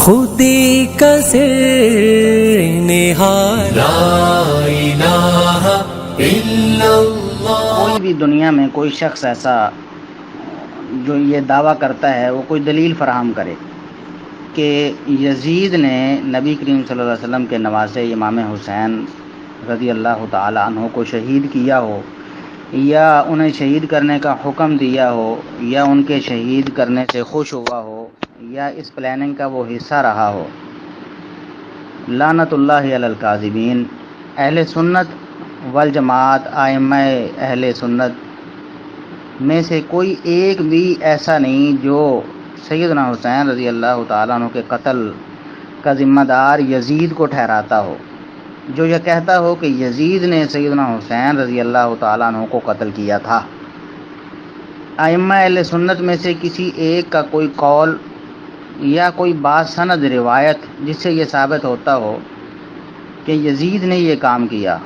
خودی کا سر نہاد لا الہ الا اللہ۔ کوئی بھی دنیا میں کوئی شخص ایسا جو یہ دعویٰ کرتا ہے وہ کوئی دلیل فراہم کرے کہ یزید نے نبی کریم صلی اللہ علیہ وسلم کے نواسے امام حسین رضی اللہ تعالی عنہ کو شہید کیا ہو، یا انہیں شہید کرنے کا حکم دیا ہو، یا ان کے شہید کرنے سے خوش ہوا ہو، یا اس پلاننگ کا وہ حصہ رہا ہو، لعنت اللہ علی الکاذبین۔ اہل سنت والجماعت، ائمہ اہل سنت میں سے کوئی ایک بھی ایسا نہیں جو سیدنا حسین رضی اللہ تعالیٰ عنہ کے قتل کا ذمہ دار یزید کو ٹھہراتا ہو، جو یہ کہتا ہو کہ یزید نے سیدنا حسین رضی اللہ تعالیٰ عنہ کو قتل کیا تھا۔ ائمہ اہل سنت میں سے کسی ایک کا کوئی قول یا کوئی باسند روایت جس سے یہ ثابت ہوتا ہو کہ یزید نے یہ کام کیا،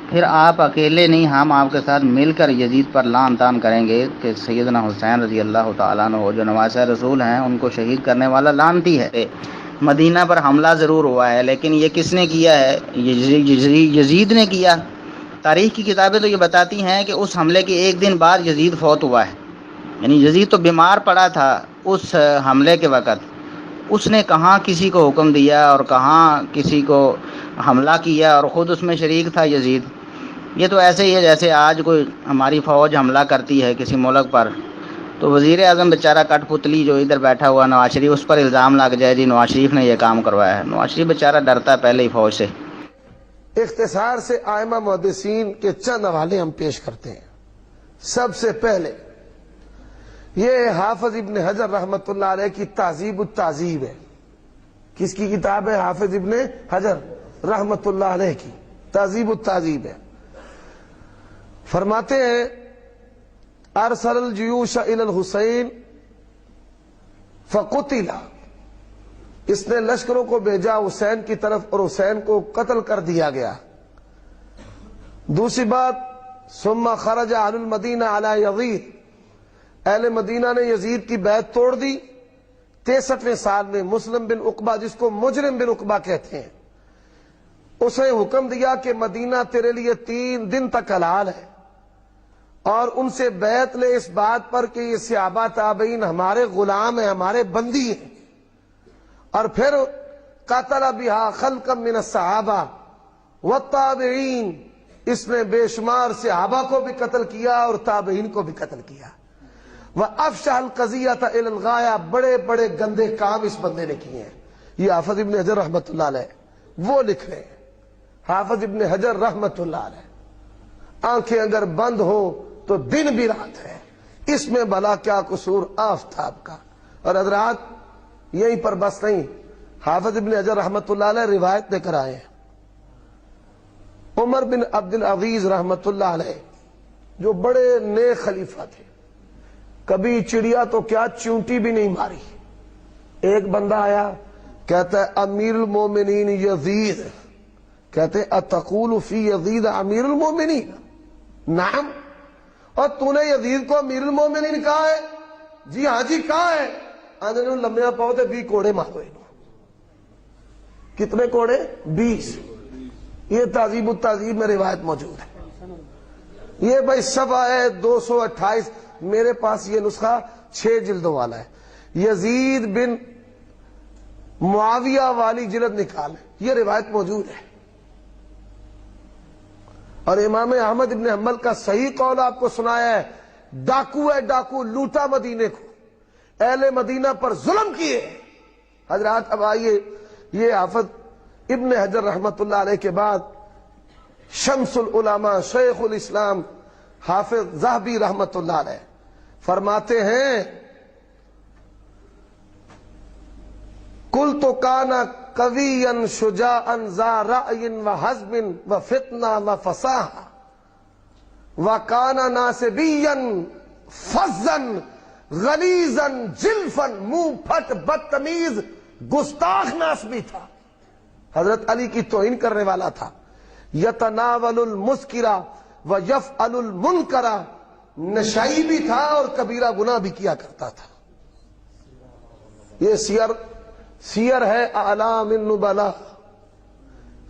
پھر آپ اکیلے نہیں، ہم آپ کے ساتھ مل کر یزید پر لعن طعن کریں گے کہ سیدنا حسین رضی اللہ تعالیٰ عنہ جو نواسہ رسول ہیں ان کو شہید کرنے والا لعنتی ہے۔ مدینہ پر حملہ ضرور ہوا ہے، لیکن یہ کس نے کیا ہے؟ یزید نے کیا۔ تاریخ کی کتابیں تو یہ بتاتی ہیں کہ اس حملے کے ایک دن بعد یزید فوت ہوا ہے، یعنی یزید تو بیمار پڑا تھا اس حملے کے وقت۔ اس نے کہاں کسی کو حکم دیا اور کہاں کسی کو حملہ کیا، اور خود اس میں شریک تھا یزید۔ یہ تو ایسے ہی ہے جیسے آج کوئی ہماری فوج حملہ کرتی ہے کسی ملک پر تو وزیر اعظم بیچارہ کٹ پتلی جو ادھر بیٹھا ہوا نواز شریف، اس پر الزام لگ جائے جی نواز شریف نے یہ کام کروایا ہے۔ نواز شریف بیچارہ ڈرتا ہے پہلے ہی فوج سے۔ اختصار سے ائمہ محدثین کے چند حوالے ہم پیش کرتے ہیں۔ سب سے پہلے یہ حافظ ابن حجر رحمۃ اللہ علیہ کی تہذیب التہذیب ہے۔ کس کی کتاب ہے؟ حافظ ابن حجر رحمۃ اللہ علیہ کی تہذیب التہذیب ہے۔ فرماتے ہیں ارسل الجیوش الی الحسین فقتل، اس نے لشکروں کو بھیجا حسین کی طرف اور حسین کو قتل کر دیا گیا۔ دوسری بات ثم خرج اہل المدینہ علی یزید، اہل مدینہ نے یزید کی بیعت توڑ دی۔ 63ویں سال میں مسلم بن عقبہ، جس کو مجرم بن عقبہ کہتے ہیں، اسے حکم دیا کہ مدینہ تیرے لیے 3 دن تک حلال ہے، اور ان سے بیعت لے اس بات پر کہ یہ صحابہ تابعین ہمارے غلام ہیں، ہمارے بندی ہیں۔ اور پھر قتل بہا خلقا من الصحابہ والتابعین، اس نے بے شمار صحابہ کو بھی قتل کیا اور تابعین کو بھی قتل کیا۔ وَأَفْشَحَ الْقَضِيَّةَ إِلَى الْغَایَةِ، بڑے بڑے گندے کام اس بندے نے کیے ہیں۔ یہ حافظ ابن حجر رحمۃ اللہ علیہ وہ لکھ رہے ہیں۔ حافظ ابن حجر رحمۃ اللہ علیہ، آنکھیں اگر بند ہو تو دن بھی رات ہے، اس میں بھلا کیا قصور آفتاب کا۔ اور حضرات یہیں پر بس نہیں، حافظ ابن حجر رحمۃ اللہ علیہ روایت لے کر آئے ہیں عمر بن عبد العزیز رحمۃ اللہ علیہ، جو بڑے نیک خلیفہ تھے، کبھی چڑیا تو کیا چونٹی بھی نہیں ماری۔ ایک بندہ آیا کہتا ہے امیر المومنین یزید، کہتے اتقول فی یزید امیر المومنین؟ نعم، اور تو نے یزید کو امیر المومنین کہا ہے؟ جی ہاں جی کہا ہے۔ آنے لمحہ پاؤ تے 20 کوڑے مارو انہوں۔ کتنے کوڑے؟ 20۔ یہ تہذیب التہذیب میں روایت موجود ہے۔ یہ بھائی صفحہ ہے 228، میرے پاس یہ نسخہ 6 جلدوں والا ہے۔ یزید بن معاویہ والی جلد نکال، یہ روایت موجود ہے۔ اور امام احمد ابن حنبل کا صحیح قول آپ کو سنایا ہے، ڈاکو ہے ڈاکو، لوٹا مدینے کو، اہل مدینہ پر ظلم کیے۔ حضرات اب آئیے، یہ حافظ ابن حجر رحمۃ اللہ علیہ کے بعد شمس العلماء شیخ الاسلام حافظ ذہبی رحمۃ اللہ علیہ فرماتے ہیں کل تو کانا قویا شجاعا ذا رأی و حزم و فتنہ و فصاحہ وکانا ناصبیا فظا غلیظا جلفا، منہ پھٹ بدتمیز گستاخ ناسبی تھا، حضرت علی کی توہین کرنے والا تھا۔ یتناول المسکرہ و یفعل المنکرہ، نشائی بھی تھا اور کبیرہ گناہ بھی کیا کرتا تھا۔ یہ سیر سیر ہے اعلام النبلاء،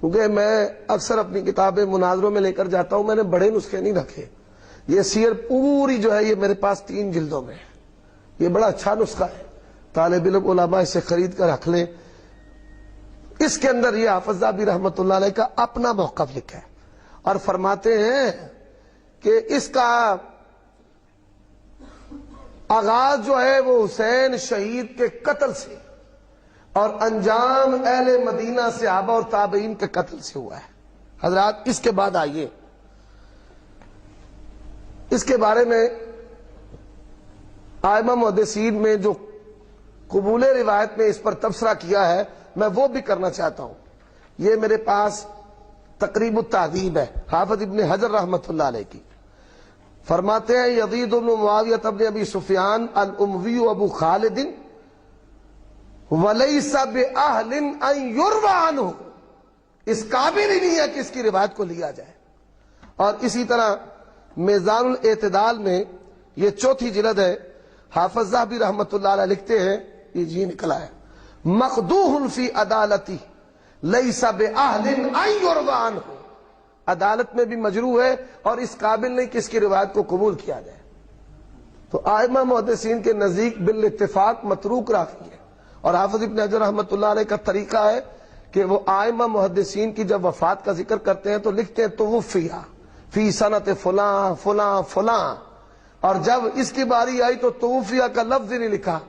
کیونکہ میں اکثر اپنی کتابیں مناظروں میں لے کر جاتا ہوں، میں نے بڑے نسخے نہیں رکھے، یہ سیر پوری جو ہے یہ میرے پاس 3 جلدوں میں ہے، یہ بڑا اچھا نسخہ ہے، طالب علم علماء اسے خرید کر رکھ لیں۔ اس کے اندر یہ حافظ ذہبی رحمت اللہ علیہ کا اپنا موقف لکھا ہے، اور فرماتے ہیں کہ اس کا آغاز جو ہے وہ حسین شہید کے قتل سے اور انجام اہل مدینہ صحابہ اور تابعین کے قتل سے ہوا ہے۔ حضرات اس کے بعد آئیے، اس کے بارے میں ائمہ محدثین میں جو قبول روایت میں اس پر تبصرہ کیا ہے میں وہ بھی کرنا چاہتا ہوں۔ یہ میرے پاس تقریب التہذیب ہے حافظ ابن حجر رحمت اللہ علیہ کی، فرماتے ہیں یزید بن معاویہ بن ابی سفیان الاموی ابو خالد ولیس بأہل ان یروى عنہ، اس قابل ہی نہیں ہے کہ اس کی روایت کو لیا جائے۔ اور اسی طرح میزان الاعتدال میں یہ 4 جلد ہے، حافظ ذہبی رحمت اللہ علیہ لکھتے ہیں، یہ جی نکلا ہے، مقدوح فی عدالتی لیس بأہل ان یروى عنہ، عدالت میں بھی مجروح ہے اور اس قابل نہیں کہ اس کی روایت کو قبول کیا جائے۔ تو ائمہ محدثین کے نزدیک بالاتفاق متروک رافی ہے، اور حافظ ابن حجر رحمت اللہ علیہ کا طریقہ ہے کہ وہ ائمہ محدثین کی جب وفات کا ذکر کرتے ہیں تو لکھتے ہیں توفیہ فی سنت فلاں فلاں فلاں، اور جب اس کی باری آئی تو توفیہ کا لفظ ہی نہیں لکھا،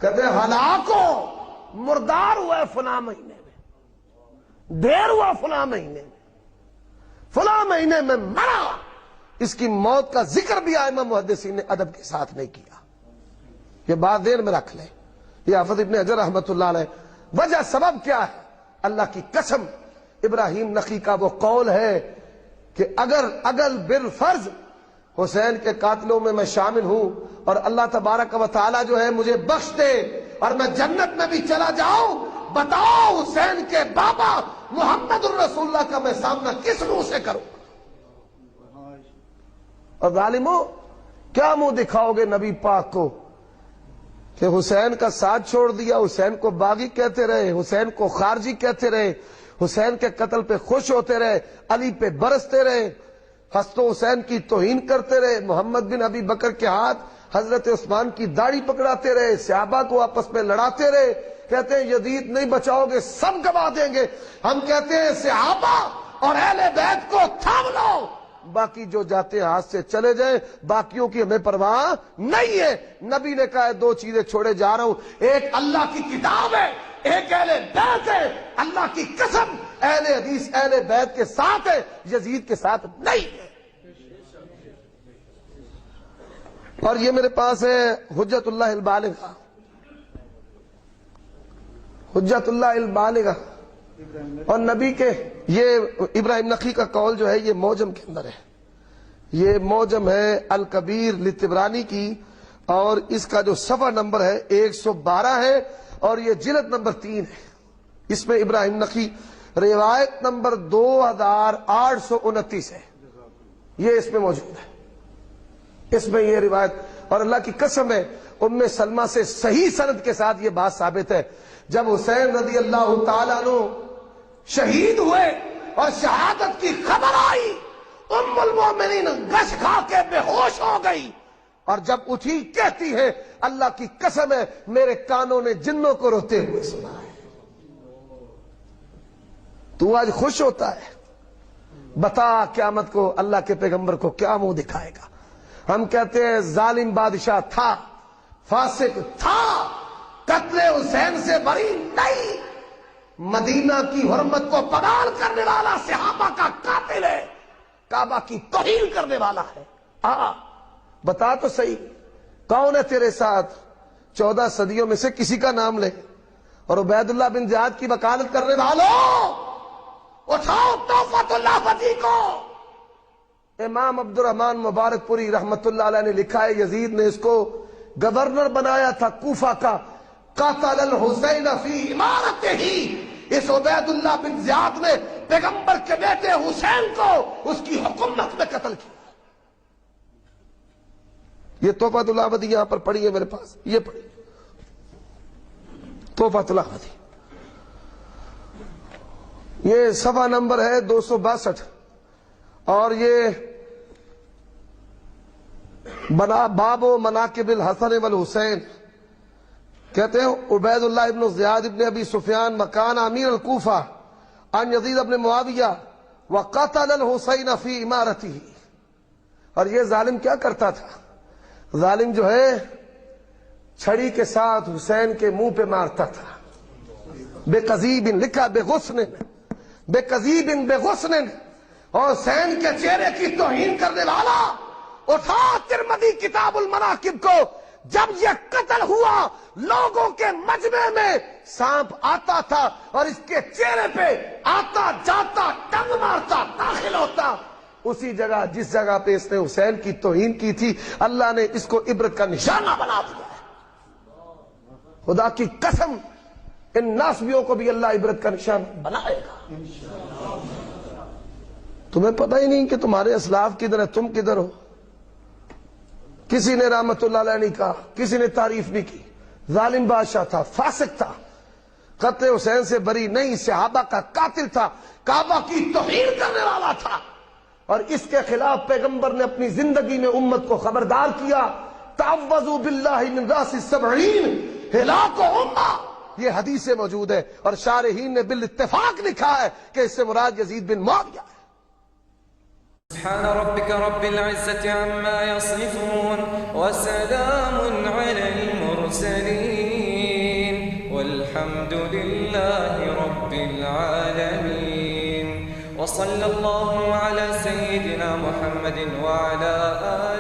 کہتے ہیں ہلاک ہو، مردار ہوا ہے فلاں مہینے میں، دیر ہوا فلاں مہینے میں، فلاں مہینے میں مرا۔ اس کی موت کا ذکر بھی ائمہ محدثین نے ادب کے ساتھ نہیں کیا، یہ بات دیر میں رکھ لیں۔ یہ حافظ ابن حجر رحمت اللہ علیہ، وجہ سبب کیا ہے؟ اللہ کی قسم ابراہیم نخعی کا وہ قول ہے کہ اگر بالفرض حسین کے قاتلوں میں میں شامل ہوں اور اللہ تبارک و تعالی جو ہے مجھے بخش دے اور میں جنت میں بھی چلا جاؤں، بتاؤ حسین کے بابا محمد الرسول اللہ کا میں سامنا کس منہ سے کروں؟ اور ظالموں کیا منہ دکھاؤ گے نبی پاک کو کہ حسین کا ساتھ چھوڑ دیا، حسین کو باغی کہتے رہے، حسین کو خارجی کہتے رہے، حسین کے قتل پہ خوش ہوتے رہے، علی پہ برستے رہے، حسن حسین کی توہین کرتے رہے، محمد بن ابی بکر کے ہاتھ حضرت عثمان کی داڑھی پکڑاتے رہے، صحابہ کو آپس میں لڑاتے رہے، کہتے ہیں یزید نہیں بچاؤ گے سب گوا دیں گے۔ ہم کہتے ہیں صحابہ اور اہل بیت کو تھام لو، باقی جو جاتے ہیں ہاتھ سے چلے جائیں، باقیوں کی ہمیں پرواہ نہیں ہے۔ نبی نے کہا ہے 2 چیزیں چھوڑے جا رہا ہوں، ایک اللہ کی کتاب ہے، ایک اہل بیت ہے۔ اللہ کی قسم اہل حدیث اہل بیت کے ساتھ ہے، یزید کے ساتھ نہیں ہے۔ اور یہ میرے پاس ہے حجت اللہ البالغہ، حجت اللہ البالغہ، اور نبی کے یہ ابراہیم نخعی کا قول جو ہے یہ موجم کے اندر ہے، یہ موجم ہے الکبیر لطبرانی کی، اور اس کا جو صفحہ نمبر ہے 112 ہے، اور یہ جلد نمبر 3 ہے۔ اس میں ابراہیم نخعی روایت نمبر 2829 ہے، یہ اس میں موجود ہے، اس میں یہ روایت، اور اللہ کی قسم ہے ام سلمہ سے صحیح سند کے ساتھ یہ بات ثابت ہے، جب حسین رضی اللہ تعالیٰ عنہ شہید ہوئے اور شہادت کی خبر آئی، ام المومنین گش کھا کے بے ہوش ہو گئی، اور جب اٹھی کہتی ہے اللہ کی قسم ہے میرے کانوں نے جنوں کو روتے ہوئے سنا ہے۔ تو آج خوش ہوتا ہے؟ بتا قیامت کو اللہ کے پیغمبر کو کیا منہ دکھائے گا؟ ہم کہتے ہیں ظالم بادشاہ تھا، فاسق تھا، قتل حسین سے بری نہیں، مدینہ کی حرمت کو پامال کرنے والا صحابہ کا قاتل ہے، کعبہ کی توہین کرنے والا ہے۔ بتا تو صحیح کون ہے تیرے ساتھ؟ 14 صدیوں میں سے کسی کا نام لے، اور عبید اللہ بن زیاد کی وکالت کرنے والوں اٹھاؤ تحفۃ اللہ فتی کو۔ امام عبد الرحمن مبارک پوری رحمت اللہ علیہ نے لکھا ہے یزید نے اس کو گورنر بنایا تھا کوفہ کا، قاتل الحسین فی امارتہ، اس عبید اللہ بن زیاد نے پیغمبر کے بیٹے حسین کو اس کی حکومت میں قتل کیا۔ یہ تحفۃ اللہ فتی یہاں پر پڑھی ہے میرے پاس، یہ پڑھی تحفۃ اللہ فتی۔ یہ صفحہ نمبر ہے 262 اور یہ باب و مناقب الحسن والحسین. کہتے ہیں عبید اللہ ابن زیاد ابن ابی سفیان مکان امیر الکوفہ عن یزید ابن معاویہ وقتل الحسین فی امارتہ. اور یہ ظالم کیا کرتا تھا؟ ظالم جو ہے چھڑی کے ساتھ حسین کے منہ پہ مارتا تھا. بے قذیب لکھا بے غصن، بے قذیب بے غصن، اور حسین کے چہرے کی توہین کرنے والا. اٹھا ترمذی کتاب المناقب کو، جب یہ قتل ہوا لوگوں کے مجمع میں سانپ آتا تھا اور اس کے چہرے پہ آتا جاتا ٹنگ مارتا داخل ہوتا. اسی جگہ جس جگہ پہ اس نے حسین کی توہین کی تھی اللہ نے اس کو عبرت کا نشانہ بنا دیا ہے. خدا کی قسم ان ناسبیوں کو بھی اللہ عبرت کا نشانہ بنائے گا. تمہیں پتہ ہی نہیں کہ تمہارے اسلاف کدھر ہے، تم کدھر ہو. کسی نے رحمت اللہ علیہ نہیں کہا، کسی نے تعریف نہیں کی. ظالم بادشاہ تھا، فاسق تھا، قتل حسین سے بری نہیں، صحابہ کا قاتل تھا، کعبہ کی توہین کرنے والا تھا. اور اس کے خلاف پیغمبر نے اپنی زندگی میں امت کو خبردار کیا، تعوذوا باللہ من راس السبعین ہلاک امہ. یہ حدیث سے موجود ہے اور شارحین نے بالاتفاق لکھا ہے کہ اس سے مراد یزید بن معاویہ ہے. سبحان ربك رب العزة عما يصفون وسلام على المرسلين والحمد لله رب العالمين وصلى الله على سيدنا محمد وعلى آله